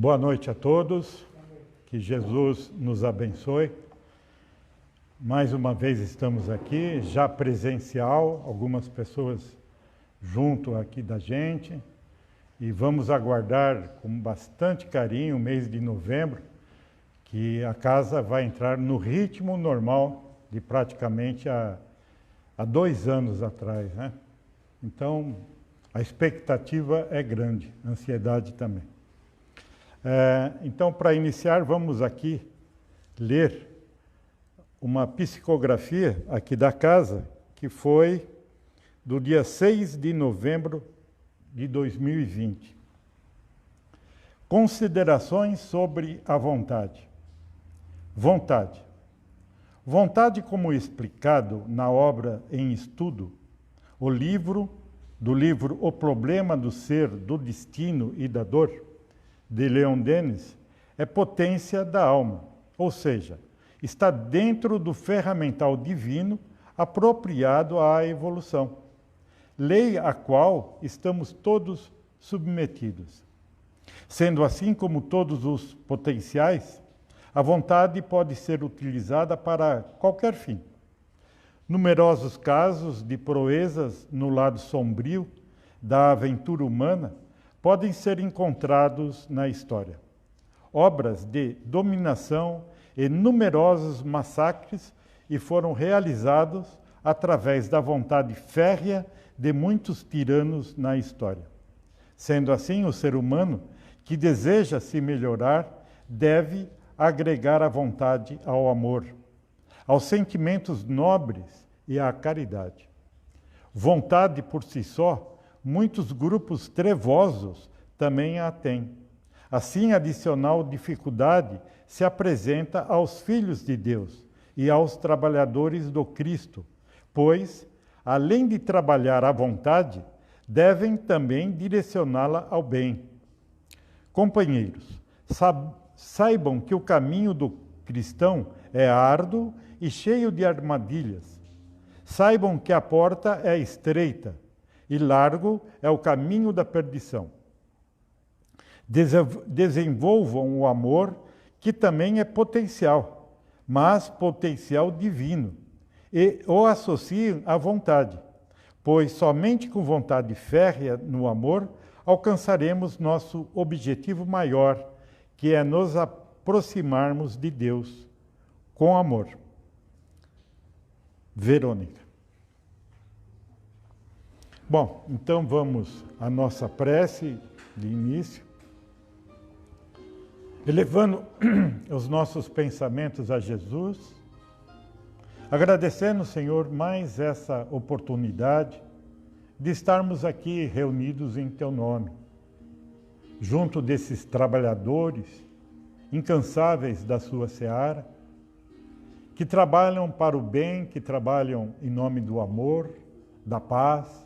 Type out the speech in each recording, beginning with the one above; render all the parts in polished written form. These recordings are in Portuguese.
Boa noite a todos, que Jesus nos abençoe. Mais uma vez estamos aqui, já presencial, algumas pessoas junto aqui da gente, e vamos aguardar com bastante carinho o mês de novembro, que a casa vai entrar no ritmo normal de praticamente há 2 anos atrás, né? Então, a expectativa é grande, a ansiedade também. Então, para iniciar, vamos aqui ler uma psicografia aqui da casa, que foi do dia 6 de novembro de 2020. Considerações sobre a vontade. Vontade. Vontade, como explicado na obra em estudo, do livro O Problema do Ser, do Destino e da Dor, de Leon Denis, é potência da alma, ou seja, está dentro do ferramental divino apropriado à evolução, lei à qual estamos todos submetidos. Sendo assim como todos os potenciais, a vontade pode ser utilizada para qualquer fim. Numerosos casos de proezas no lado sombrio da aventura humana podem ser encontrados na história. Obras de dominação e numerosos massacres e foram realizados através da vontade férrea de muitos tiranos na história. Sendo assim, o ser humano que deseja se melhorar deve agregar a vontade ao amor, aos sentimentos nobres e à caridade. Vontade por si só, muitos grupos trevosos também a têm. Assim, adicional dificuldade se apresenta aos filhos de Deus e aos trabalhadores do Cristo, pois, além de trabalhar à vontade, devem também direcioná-la ao bem. Companheiros, saibam que o caminho do cristão é árduo e cheio de armadilhas. Saibam que a porta é estreita e largo é o caminho da perdição. Desenvolvam o amor, que também é potencial, mas potencial divino, e o associem à vontade, pois somente com vontade férrea no amor alcançaremos nosso objetivo maior, que é nos aproximarmos de Deus com amor. Verônica. Bom, então vamos à nossa prece de início, elevando os nossos pensamentos a Jesus, agradecendo, Senhor, mais essa oportunidade de estarmos aqui reunidos em Teu nome, junto desses trabalhadores incansáveis da Sua seara, que trabalham para o bem, que trabalham em nome do amor, da paz,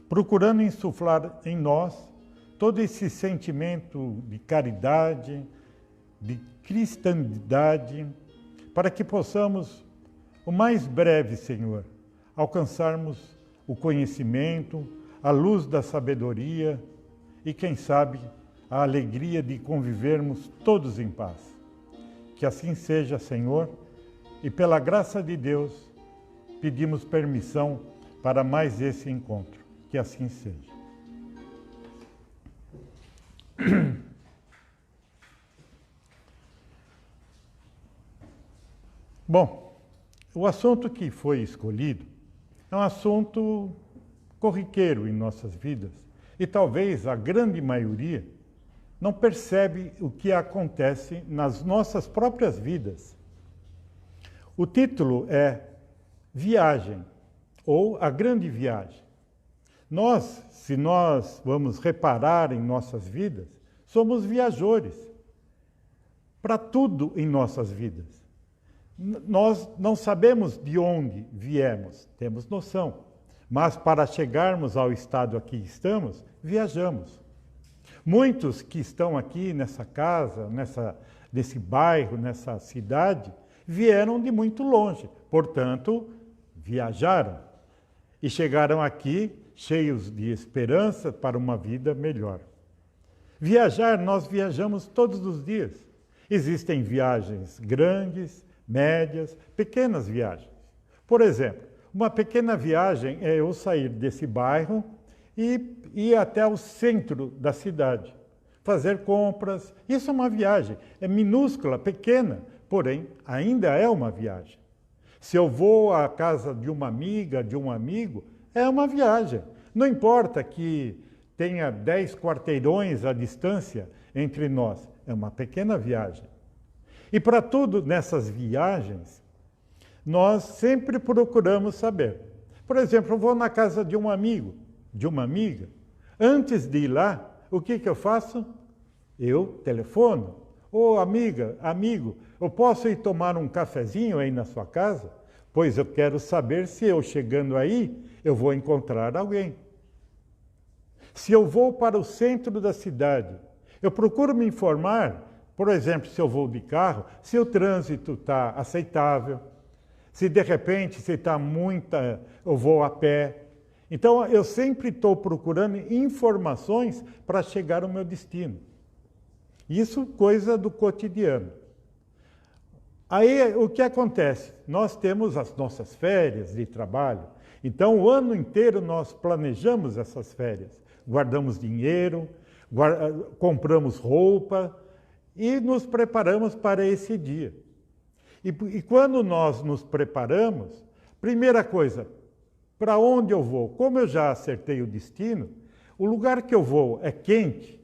procurando insuflar em nós todo esse sentimento de caridade, de cristandade, para que possamos, o mais breve, Senhor, alcançarmos o conhecimento, a luz da sabedoria e, quem sabe, a alegria de convivermos todos em paz. Que assim seja, Senhor, e pela graça de Deus, pedimos permissão para mais esse encontro. Que assim seja. Bom, o assunto que foi escolhido é um assunto corriqueiro em nossas vidas e talvez a grande maioria não percebe o que acontece nas nossas próprias vidas. O título é Viagem, ou A Grande Viagem. Se nós vamos reparar em nossas vidas, somos viajores para tudo em nossas vidas. Nós não sabemos de onde viemos, temos noção, mas para chegarmos ao estado aqui estamos, viajamos. Muitos que estão aqui nessa casa, nesse bairro, nessa cidade, vieram de muito longe, portanto, viajaram e chegaram aqui cheios de esperança para uma vida melhor. Viajar, nós viajamos todos os dias. Existem viagens grandes, médias, pequenas viagens. Por exemplo, uma pequena viagem é eu sair desse bairro e ir até o centro da cidade, fazer compras. Isso é uma viagem, é minúscula, pequena, porém ainda é uma viagem. Se eu vou à casa de uma amiga, de um amigo, é uma viagem. Não importa que tenha 10 quarteirões à distância entre nós, é uma pequena viagem. E para tudo nessas viagens, nós sempre procuramos saber. Por exemplo, eu vou na casa de um amigo, de uma amiga. Antes de ir lá, o que eu faço? Eu telefono. Ô amiga, amigo, eu posso ir tomar um cafezinho aí na sua casa? Pois eu quero saber se eu chegando aí, eu vou encontrar alguém. Se eu vou para o centro da cidade, eu procuro me informar, por exemplo, se eu vou de carro, se o trânsito está aceitável, se de repente, se está muita, eu vou a pé. Então, eu sempre estou procurando informações para chegar ao meu destino. Isso coisa do cotidiano. Aí, o que acontece? Nós temos as nossas férias de trabalho. Então, o ano inteiro nós planejamos essas férias. Guardamos dinheiro, compramos roupa e nos preparamos para esse dia. E quando nós nos preparamos, primeira coisa, para onde eu vou? Como eu já acertei o destino, o lugar que eu vou é quente,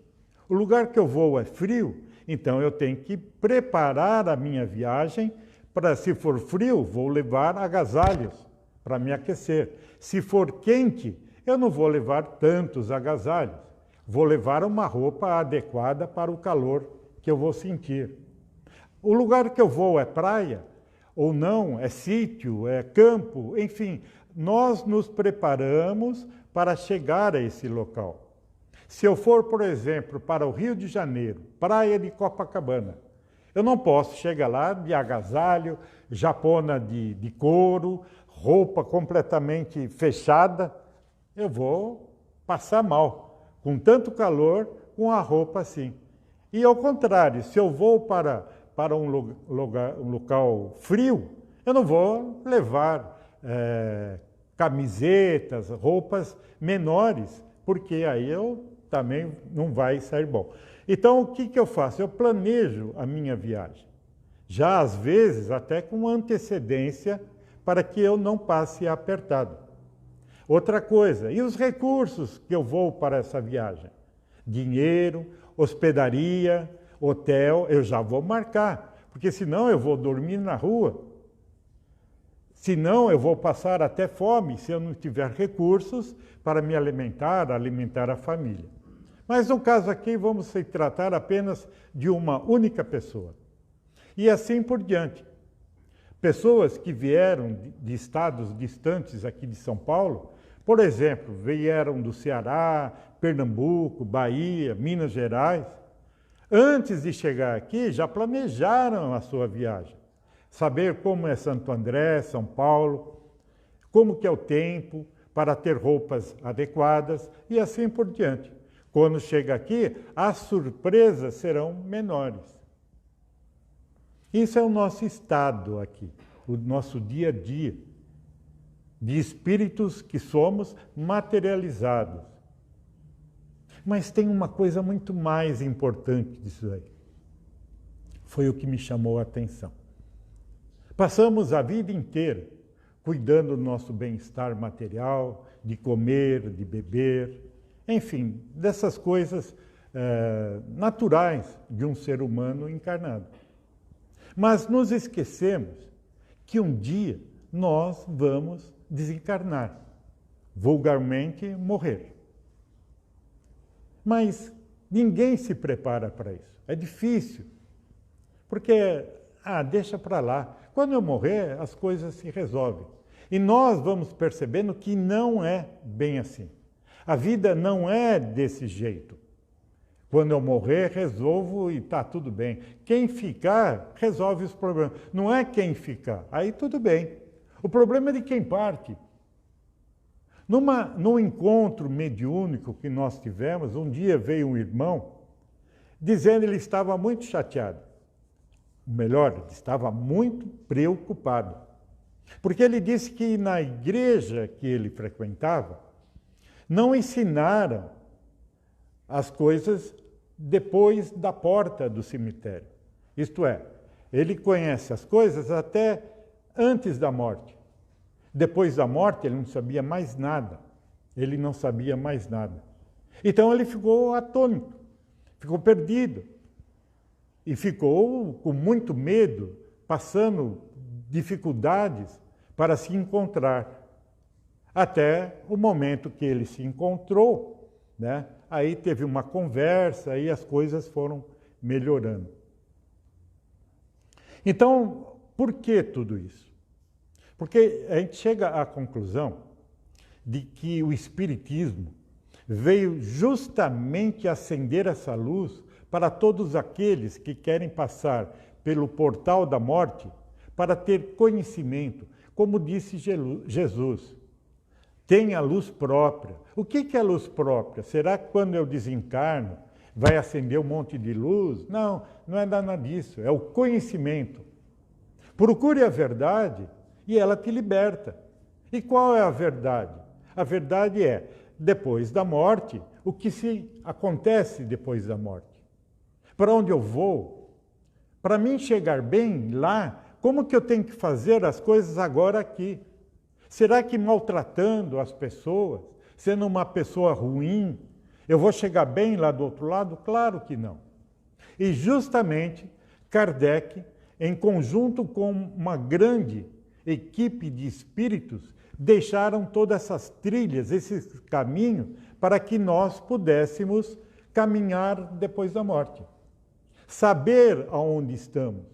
o lugar que eu vou é frio, então eu tenho que preparar a minha viagem para, se for frio, vou levar agasalhos para me aquecer. Se for quente, eu não vou levar tantos agasalhos, vou levar uma roupa adequada para o calor que eu vou sentir. O lugar que eu vou é praia, ou não, é sítio, é campo, enfim, nós nos preparamos para chegar a esse local. Se eu for, por exemplo, para o Rio de Janeiro, praia de Copacabana, eu não posso chegar lá de agasalho, japona de couro, roupa completamente fechada. Eu vou passar mal, com tanto calor, com a roupa assim. E ao contrário, se eu vou para um local frio, eu não vou levar camisetas, roupas menores, porque aí eu também não vai sair bom. Então, o que eu faço? Eu planejo a minha viagem, já às vezes até com antecedência, para que eu não passe apertado. Outra coisa, e os recursos que eu vou para essa viagem? Dinheiro, hospedaria, hotel, eu já vou marcar, porque senão eu vou dormir na rua. Senão eu vou passar até fome se eu não tiver recursos para me alimentar a família. Mas no caso aqui vamos se tratar apenas de uma única pessoa. E assim por diante. Pessoas que vieram de estados distantes aqui de São Paulo, por exemplo, vieram do Ceará, Pernambuco, Bahia, Minas Gerais, antes de chegar aqui já planejaram a sua viagem. Saber como é Santo André, São Paulo, como que é o tempo, para ter roupas adequadas e assim por diante. Quando chega aqui, as surpresas serão menores. Isso é o nosso estado aqui, o nosso dia a dia, de espíritos que somos materializados. Mas tem uma coisa muito mais importante disso aí. Foi o que me chamou a atenção. Passamos a vida inteira cuidando do nosso bem-estar material, de comer, de beber, enfim, dessas coisas naturais de um ser humano encarnado. Mas nos esquecemos que um dia nós vamos desencarnar, vulgarmente morrer. Mas ninguém se prepara para isso. É difícil, porque, deixa para lá. Quando eu morrer, as coisas se resolvem. E nós vamos percebendo que não é bem assim. A vida não é desse jeito. Quando eu morrer, resolvo e está tudo bem. Quem ficar, resolve os problemas. Não é quem ficar. Aí tudo bem. O problema é de quem parte. Num encontro mediúnico que nós tivemos, um dia veio um irmão dizendo que ele estava muito chateado. Melhor, ele estava muito preocupado. Porque ele disse que na igreja que ele frequentava, não ensinaram as coisas depois da porta do cemitério. Isto é, ele conhece as coisas até antes da morte. Depois da morte, ele não sabia mais nada. Ele não sabia mais nada. Então ele ficou atônito, ficou perdido. E ficou com muito medo, passando dificuldades para se encontrar. Até o momento que ele se encontrou, né? Aí teve uma conversa e as coisas foram melhorando. Então, por que tudo isso? Porque a gente chega à conclusão de que o Espiritismo veio justamente acender essa luz para todos aqueles que querem passar pelo portal da morte para ter conhecimento, como disse Jesus. Tenha luz própria. O que é luz própria? Será que quando eu desencarno vai acender um monte de luz? Não, não é nada disso. É o conhecimento. Procure a verdade e ela te liberta. E qual é a verdade? A verdade é, depois da morte, o que se acontece depois da morte? Para onde eu vou? Para mim chegar bem lá, como que eu tenho que fazer as coisas agora aqui? Será que maltratando as pessoas, sendo uma pessoa ruim, eu vou chegar bem lá do outro lado? Claro que não. E justamente Kardec, em conjunto com uma grande equipe de espíritos, deixaram todas essas trilhas, esses caminhos, para que nós pudéssemos caminhar depois da morte. Saber aonde estamos.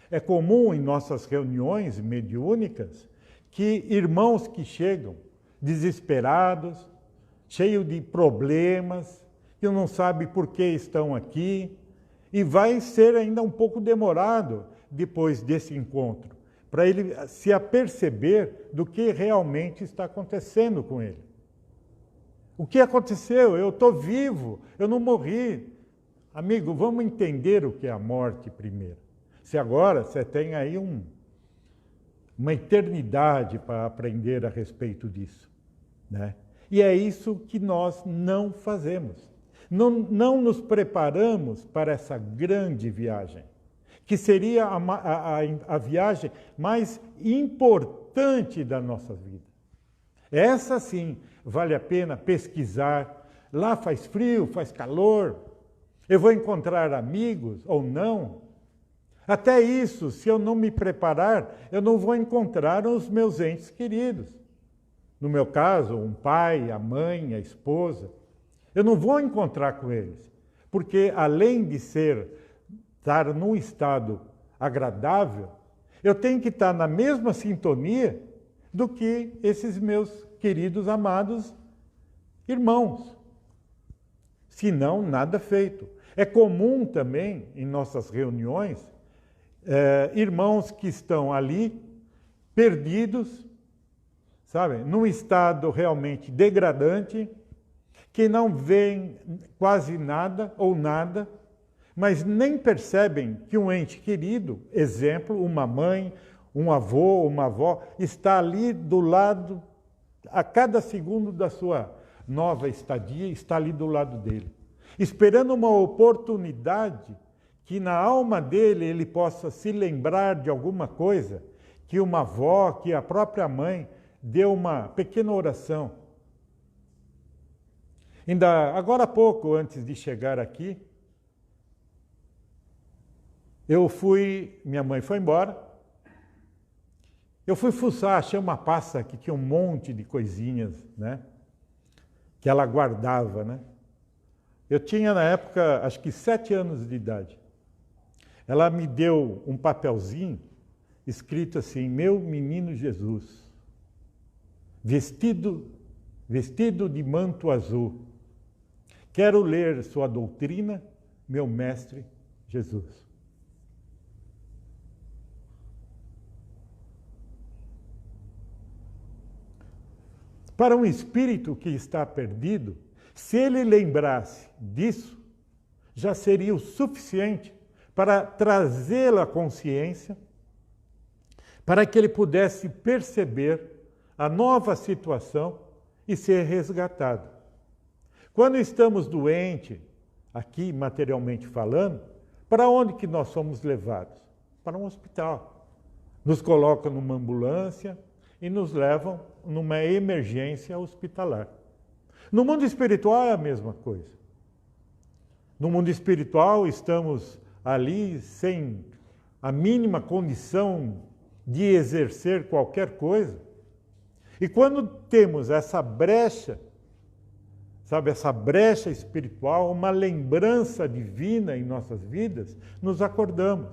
É comum em nossas reuniões mediúnicas que irmãos que chegam desesperados, cheios de problemas, que não sabem por que estão aqui, e vai ser ainda um pouco demorado depois desse encontro, para ele se aperceber do que realmente está acontecendo com ele. O que aconteceu? Eu estou vivo, eu não morri. Amigo, vamos entender o que é a morte primeiro. Se agora você tem aí uma eternidade para aprender a respeito disso, né? E é isso que nós não fazemos. Não nos preparamos para essa grande viagem, que seria a viagem mais importante da nossa vida. Essa sim vale a pena pesquisar. Lá faz frio, faz calor. Eu vou encontrar amigos ou não? Até isso, se eu não me preparar, eu não vou encontrar os meus entes queridos. No meu caso, um pai, a mãe, a esposa. Eu não vou encontrar com eles, porque além de estar num estado agradável, eu tenho que estar na mesma sintonia do que esses meus queridos, amados irmãos. Senão, nada feito. É comum também, em nossas reuniões, irmãos que estão ali, perdidos, sabe, num estado realmente degradante, que não veem quase nada ou nada, mas nem percebem que um ente querido, exemplo, uma mãe, um avô, uma avó, está ali do lado, a cada segundo da sua nova estadia, está ali do lado dele, esperando uma oportunidade que na alma dele ele possa se lembrar de alguma coisa, que uma avó, que a própria mãe deu uma pequena oração. Ainda agora há pouco, antes de chegar aqui, minha mãe foi embora, eu fui fuçar, achei uma pasta que tinha um monte de coisinhas, né, que ela guardava, né. Eu tinha na época, acho que 7 anos de idade. Ela me deu um papelzinho escrito assim: meu menino Jesus, vestido de manto azul, quero ler sua doutrina, meu mestre Jesus. Para um espírito que está perdido, se ele lembrasse disso, já seria o suficiente para trazê-lo à consciência, para que ele pudesse perceber a nova situação e ser resgatado. Quando estamos doentes, aqui materialmente falando, para onde que nós somos levados? Para um hospital. Nos colocam numa ambulância e nos levam numa emergência hospitalar. No mundo espiritual é a mesma coisa. No mundo espiritual estamos ali sem a mínima condição de exercer qualquer coisa. E quando temos essa brecha, sabe, essa brecha espiritual, uma lembrança divina em nossas vidas, nos acordamos.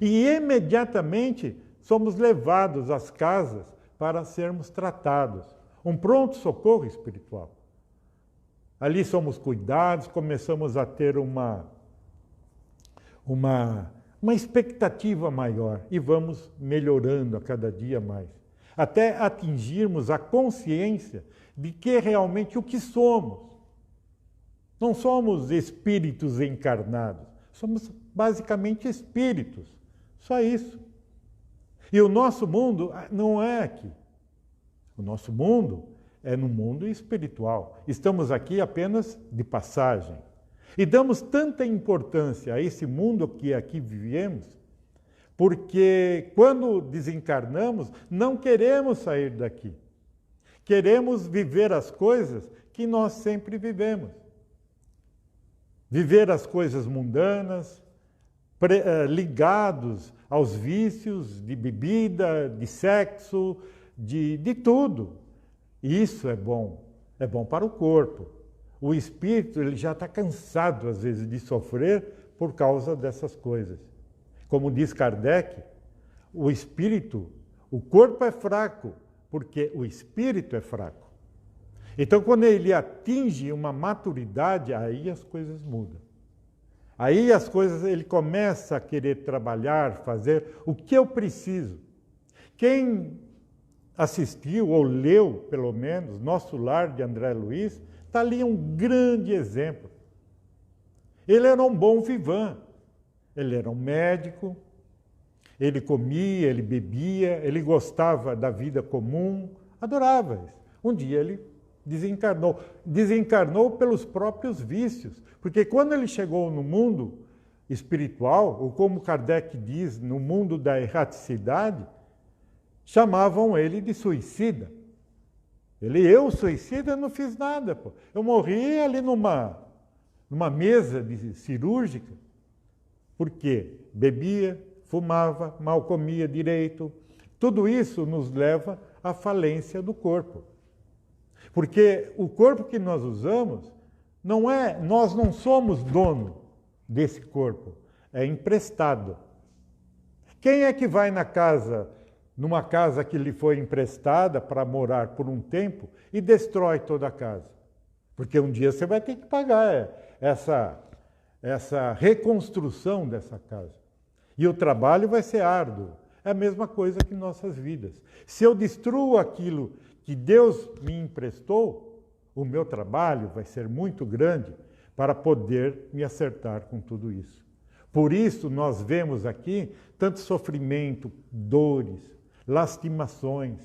E imediatamente somos levados às casas para sermos tratados. Um pronto-socorro espiritual. Ali somos cuidados, começamos a ter uma expectativa maior e vamos melhorando a cada dia mais. Até atingirmos a consciência de que realmente o que somos. Não somos espíritos encarnados, somos basicamente espíritos. Só isso. E o nosso mundo não é aqui. O nosso mundo é no mundo espiritual. Estamos aqui apenas de passagem. E damos tanta importância a esse mundo que aqui vivemos, porque quando desencarnamos, não queremos sair daqui. Queremos viver as coisas que nós sempre vivemos. Viver as coisas mundanas, ligados aos vícios de bebida, de sexo, de tudo. Isso é bom para o corpo. O espírito ele já está cansado, às vezes, de sofrer por causa dessas coisas. Como diz Kardec, o espírito, o corpo é fraco, porque o espírito é fraco. Então, quando ele atinge uma maturidade, aí as coisas mudam. Aí as coisas, ele começa a querer trabalhar, fazer o que eu preciso. Quem assistiu ou leu, pelo menos, Nosso Lar de André Luiz, está ali um grande exemplo. Ele era um bom vivant, ele era um médico, ele comia, ele bebia, ele gostava da vida comum, adorava isso. Um dia ele desencarnou. Desencarnou pelos próprios vícios, porque quando ele chegou no mundo espiritual, ou como Kardec diz, no mundo da erraticidade, chamavam ele de suicida. Eu suicida, não fiz nada, pô. Eu morri ali numa mesa cirúrgica, porque bebia, fumava, mal comia direito. Tudo isso nos leva à falência do corpo. Porque o corpo que nós usamos, nós não somos dono desse corpo, é emprestado. Quem é que vai numa casa que lhe foi emprestada para morar por um tempo e destrói toda a casa? Porque um dia você vai ter que pagar essa reconstrução dessa casa. E o trabalho vai ser árduo. É a mesma coisa que em nossas vidas. Se eu destruo aquilo que Deus me emprestou, o meu trabalho vai ser muito grande para poder me acertar com tudo isso. Por isso nós vemos aqui tanto sofrimento, dores, lastimações.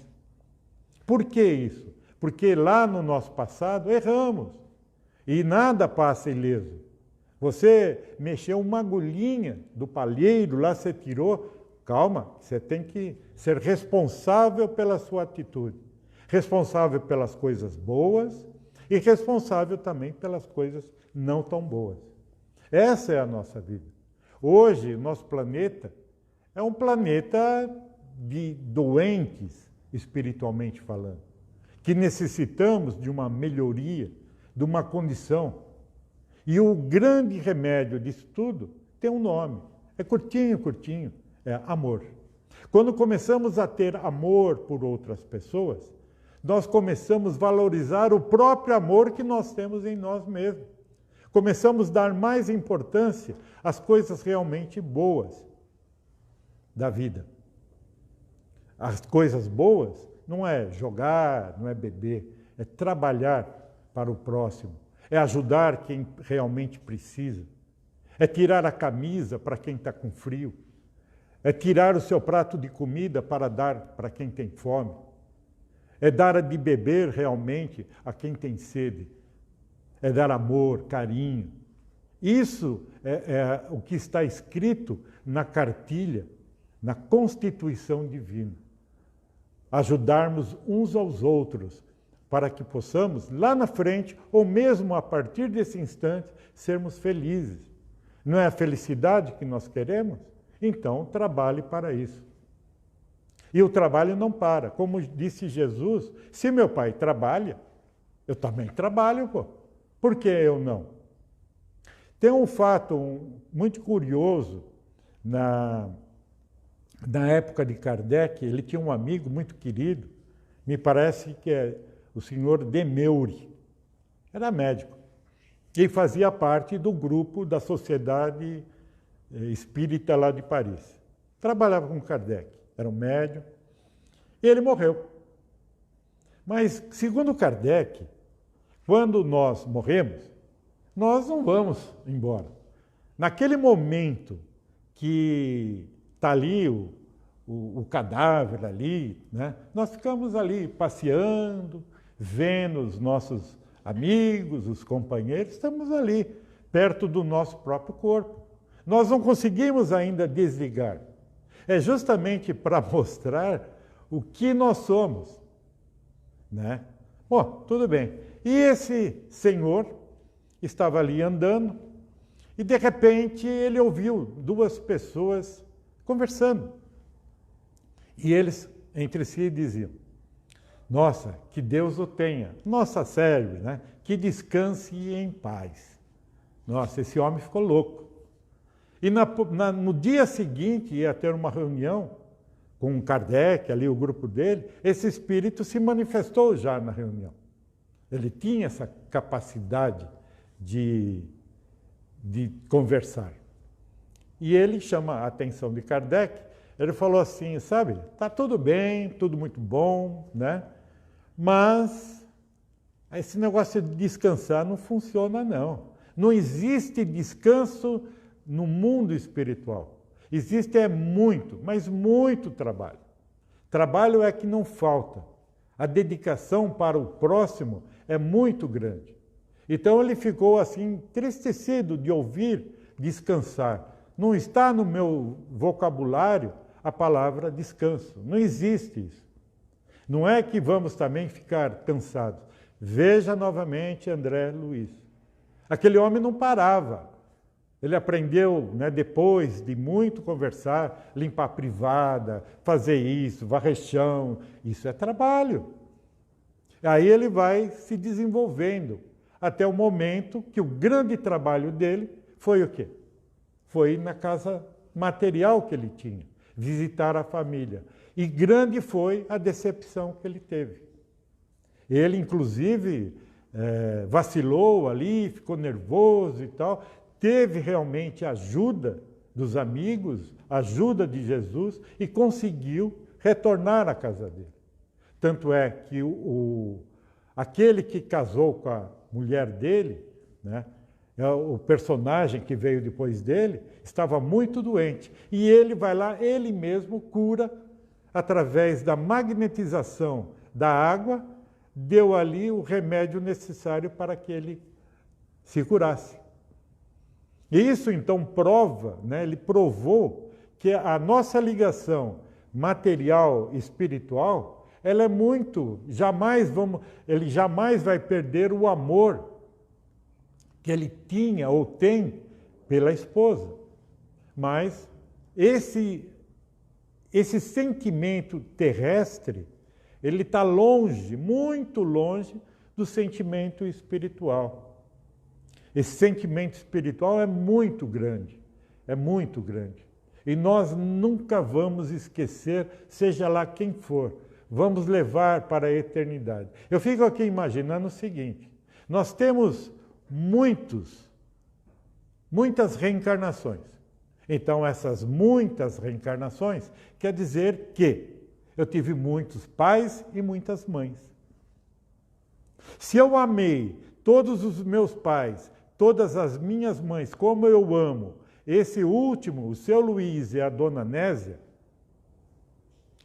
Por que isso? Porque lá no nosso passado erramos e nada passa ileso. Você mexeu uma agulhinha do palheiro, lá você tirou. Calma, você tem que ser responsável pela sua atitude. Responsável pelas coisas boas e responsável também pelas coisas não tão boas. Essa é a nossa vida. Hoje, o nosso planeta é um planeta de doentes, espiritualmente falando, que necessitamos de uma melhoria, de uma condição. E o grande remédio disso tudo tem um nome. É curtinho, curtinho. É amor. Quando começamos a ter amor por outras pessoas, nós começamos a valorizar o próprio amor que nós temos em nós mesmos. Começamos a dar mais importância às coisas realmente boas da vida. As coisas boas não é jogar, não é beber, é trabalhar para o próximo. é ajudar quem realmente precisa, é tirar a camisa para quem está com frio, é tirar o seu prato de comida para dar para quem tem fome, é dar de beber realmente a quem tem sede, é dar amor, carinho. Isso é o que está escrito na cartilha, na Constituição Divina. Ajudarmos uns aos outros, para que possamos, lá na frente, ou mesmo a partir desse instante, sermos felizes. Não é a felicidade que nós queremos? Então, trabalhe para isso. E o trabalho não para. Como disse Jesus, se meu pai trabalha, eu também trabalho, pô. Por que eu não? Tem um fato muito curioso na época de Kardec. Ele tinha um amigo muito querido, me parece que é o senhor Demeuri, era médico, e fazia parte do grupo da Sociedade Espírita lá de Paris. Trabalhava com Kardec, era um médium, e ele morreu. Mas, segundo Kardec, quando nós morremos, nós não vamos embora. Naquele momento que está ali o cadáver ali, né? Nós ficamos ali passeando, vendo os nossos amigos, os companheiros, estamos ali, perto do nosso próprio corpo. Nós não conseguimos ainda desligar. É justamente para mostrar o que nós somos, né? Bom, tudo bem. E esse senhor estava ali andando e, de repente, ele ouviu duas pessoas conversando. E eles, entre si, diziam: nossa, que Deus o tenha. Nossa, serve, né? Que descanse em paz. Nossa, esse homem ficou louco. E no dia seguinte ia ter uma reunião com Kardec, ali o grupo dele. Esse espírito se manifestou já na reunião. Ele tinha essa capacidade de conversar. E ele chama a atenção de Kardec. Ele falou assim, sabe, está tudo bem, tudo muito bom, né? Mas esse negócio de descansar não funciona, não. Não existe descanso no mundo espiritual. Existe muito, mas muito trabalho. Trabalho é que não falta. A dedicação para o próximo é muito grande. Então ele ficou assim entristecido de ouvir descansar. Não está no meu vocabulário a palavra descanso. Não existe isso. Não é que vamos também ficar cansados. Veja novamente André Luiz. Aquele homem não parava. Ele aprendeu, né, depois de muito conversar, limpar a privada, fazer isso, varrer chão. Isso é trabalho. Aí ele vai se desenvolvendo até o momento que o grande trabalho dele foi o quê? Foi na casa material que ele tinha, visitar a família. E grande foi a decepção que ele teve. Ele, inclusive, vacilou ali, ficou nervoso e tal. Teve realmente ajuda dos amigos, ajuda de Jesus e conseguiu retornar à casa dele. Tanto é que aquele que casou com a mulher dele, né, o personagem que veio depois dele, estava muito doente. E ele vai lá, ele mesmo cura, através da magnetização da água, deu ali o remédio necessário para que ele se curasse. E isso, então, prova, né, ele provou que a nossa ligação material e espiritual, ela é muito, ele jamais vai perder o amor que ele tinha ou tem pela esposa. Mas esse sentimento terrestre, ele está longe, muito longe do sentimento espiritual. Esse sentimento espiritual é muito grande, é muito grande. E nós nunca vamos esquecer, seja lá quem for, vamos levar para a eternidade. Eu fico aqui imaginando o seguinte, nós temos muitas reencarnações. Então, essas muitas reencarnações quer dizer que eu tive muitos pais e muitas mães. Se eu amei todos os meus pais, todas as minhas mães, como eu amo esse último, o seu Luiz e a dona Nésia,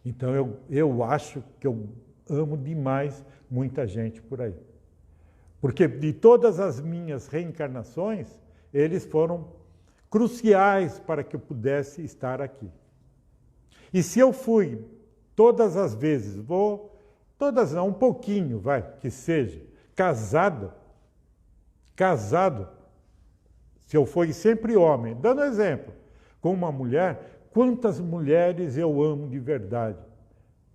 então eu acho que eu amo demais muita gente por aí. Porque de todas as minhas reencarnações, eles foram cruciais para que eu pudesse estar aqui. E se eu fui todas as vezes, todas não, um pouquinho, vai, que seja, casado, se eu fui sempre homem, dando exemplo, com uma mulher, quantas mulheres eu amo de verdade.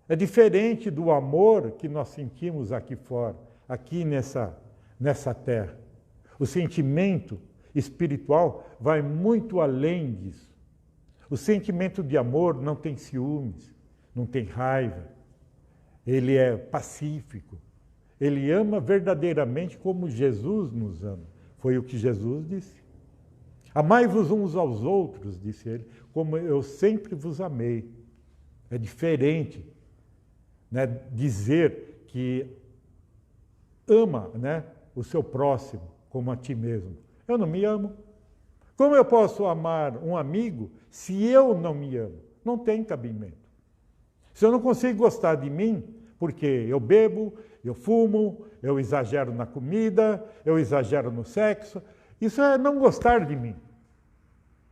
É diferente do amor que nós sentimos aqui fora, aqui nessa terra. O sentimento espiritual vai muito além disso. O sentimento de amor não tem ciúmes, não tem raiva. Ele é pacífico. Ele ama verdadeiramente como Jesus nos ama. Foi o que Jesus disse. Amai-vos uns aos outros, disse ele, como eu sempre vos amei. É diferente, né, dizer que ama, né, o seu próximo como a ti mesmo. Eu não me amo. Como eu posso amar um amigo se eu não me amo? Não tem cabimento. Se eu não consigo gostar de mim, porque eu bebo, eu fumo, eu exagero na comida, eu exagero no sexo, isso é não gostar de mim.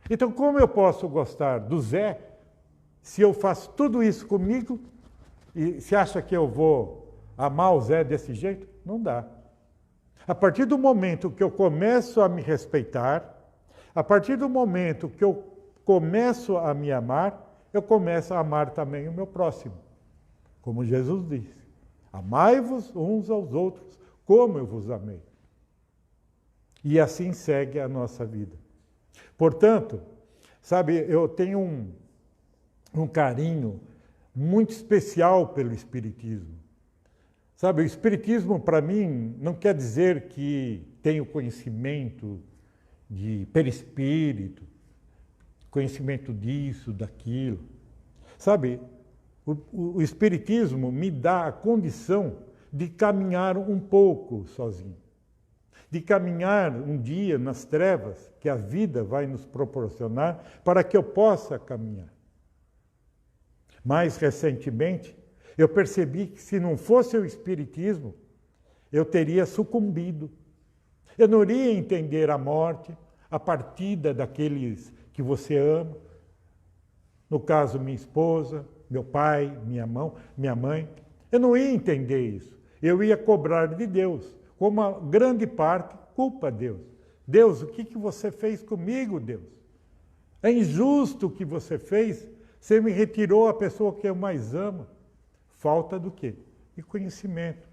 Então, como eu posso gostar do Zé se eu faço tudo isso comigo e se acha que eu vou amar o Zé desse jeito? Não dá. A partir do momento que eu começo a me respeitar, a partir do momento que eu começo a me amar, eu começo a amar também o meu próximo. Como Jesus disse, amai-vos uns aos outros, como eu vos amei. E assim segue a nossa vida. Portanto, sabe, eu tenho um carinho muito especial pelo Espiritismo. Sabe, o Espiritismo, para mim, não quer dizer que tenho conhecimento de perispírito, conhecimento disso, daquilo. Sabe, o Espiritismo me dá a condição de caminhar um pouco sozinho. De caminhar um dia nas trevas que a vida vai nos proporcionar para que eu possa caminhar. Mais recentemente, eu percebi que se não fosse o Espiritismo, eu teria sucumbido. Eu não iria entender a morte, a partida daqueles que você ama. No caso, minha esposa, meu pai, minha mãe. Eu não ia entender isso. Eu ia cobrar de Deus. Como a grande parte, culpa a Deus. Deus, o que você fez comigo, Deus? É injusto o que você fez. Você me retirou a pessoa que eu mais amo. Falta do quê? De conhecimento.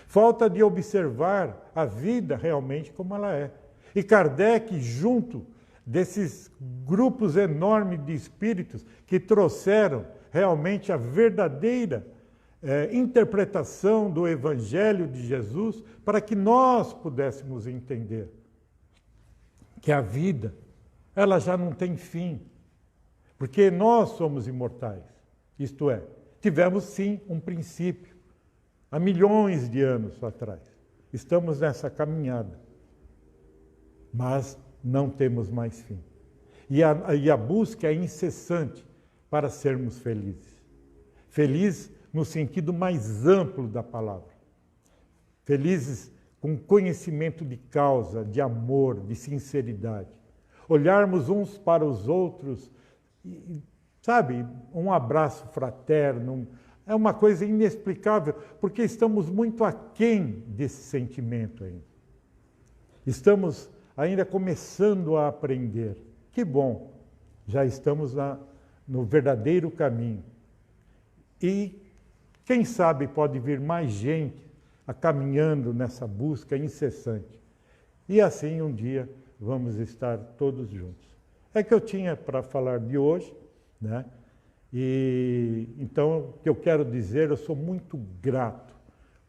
Falta de observar a vida realmente como ela é. E Kardec, junto desses grupos enormes de espíritos que trouxeram realmente a verdadeira interpretação do Evangelho de Jesus para que nós pudéssemos entender que a vida, ela já não tem fim, porque nós somos imortais, isto é, tivemos sim um princípio, há milhões de anos atrás, estamos nessa caminhada, mas não temos mais fim. E a busca é incessante para sermos felizes. Felizes no sentido mais amplo da palavra. Felizes com conhecimento de causa, de amor, de sinceridade. Olharmos uns para os outros, sabe, um abraço fraterno, é uma coisa inexplicável, porque estamos muito aquém desse sentimento ainda. Estamos ainda começando a aprender. Que bom, já estamos no verdadeiro caminho. E quem sabe pode vir mais gente caminhando nessa busca incessante. E assim um dia vamos estar todos juntos. É que eu tinha para falar de hoje, né? E então, o que eu quero dizer, eu sou muito grato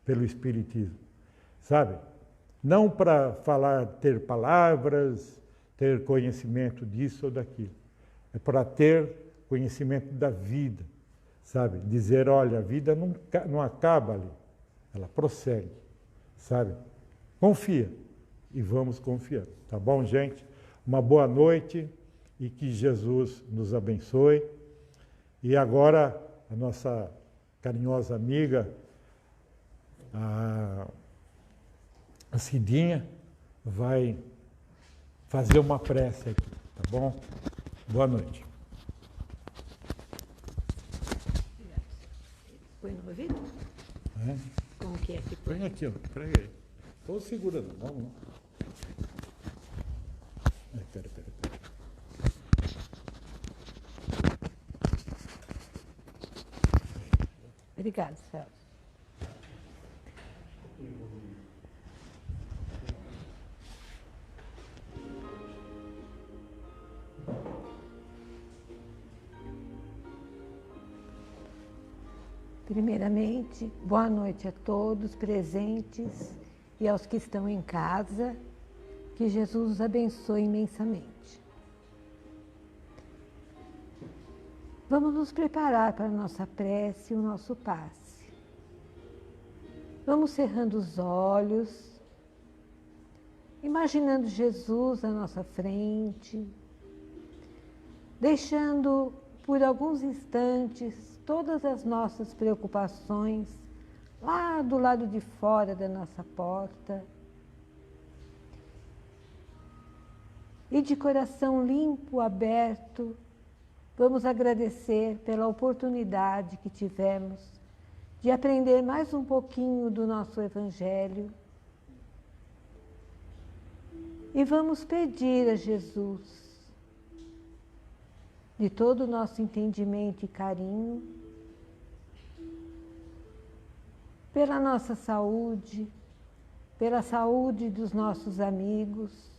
pelo Espiritismo, sabe? Não para falar, ter palavras, ter conhecimento disso ou daquilo. É para ter conhecimento da vida, sabe? Dizer, olha, a vida não acaba ali, ela prossegue, sabe? confia. E vamos confiando. Tá bom, gente? Uma boa noite e que Jesus nos abençoe. E agora, a nossa carinhosa amiga, a Cidinha, vai fazer uma prece aqui, tá bom? Boa noite. Põe no ouvido? É? Como que é que põe? Põe aqui, ó. Prega aí. Ou segura na mão, não. Pera. Obrigada, Celso. Primeiramente, boa noite a todos presentes e aos que estão em casa. Que Jesus os abençoe imensamente. Vamos nos preparar para a nossa prece e o nosso passe. Vamos cerrando os olhos, imaginando Jesus à nossa frente, deixando por alguns instantes todas as nossas preocupações lá do lado de fora da nossa porta. E de coração limpo, aberto, vamos agradecer pela oportunidade que tivemos de aprender mais um pouquinho do nosso Evangelho. E vamos pedir a Jesus, de todo o nosso entendimento e carinho, pela nossa saúde, pela saúde dos nossos amigos,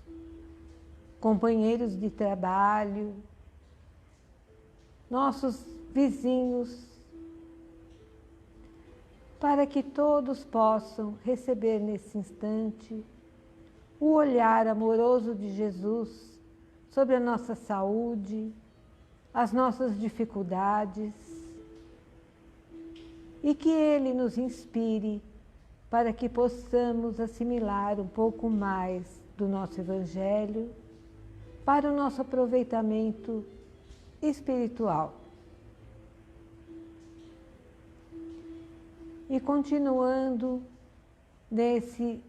companheiros de trabalho, nossos vizinhos, para que todos possam receber nesse instante o olhar amoroso de Jesus sobre a nossa saúde, as nossas dificuldades, e que Ele nos inspire para que possamos assimilar um pouco mais do nosso Evangelho para o nosso aproveitamento espiritual. E continuando nesse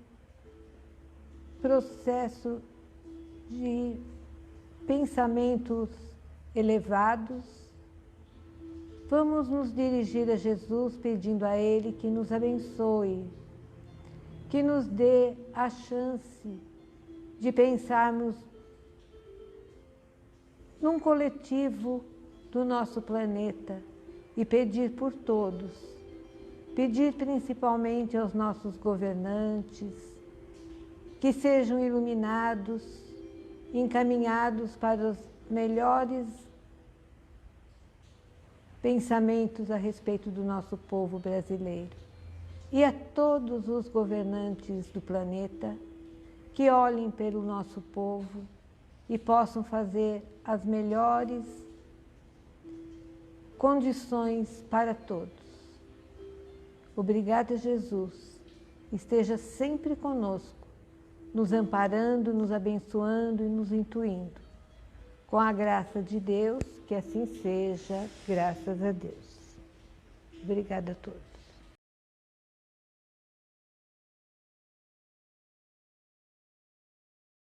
processo de pensamentos elevados, vamos nos dirigir a Jesus pedindo a Ele que nos abençoe, que nos dê a chance de pensarmos num coletivo do nosso planeta e pedir por todos, pedir principalmente aos nossos governantes que sejam iluminados, encaminhados para os melhores pensamentos a respeito do nosso povo brasileiro, e a todos os governantes do planeta que olhem pelo nosso povo e possam fazer as melhores condições para todos. Obrigada, Jesus. Esteja sempre conosco, nos amparando, nos abençoando e nos intuindo. Com a graça de Deus, que assim seja, graças a Deus. Obrigada a todos.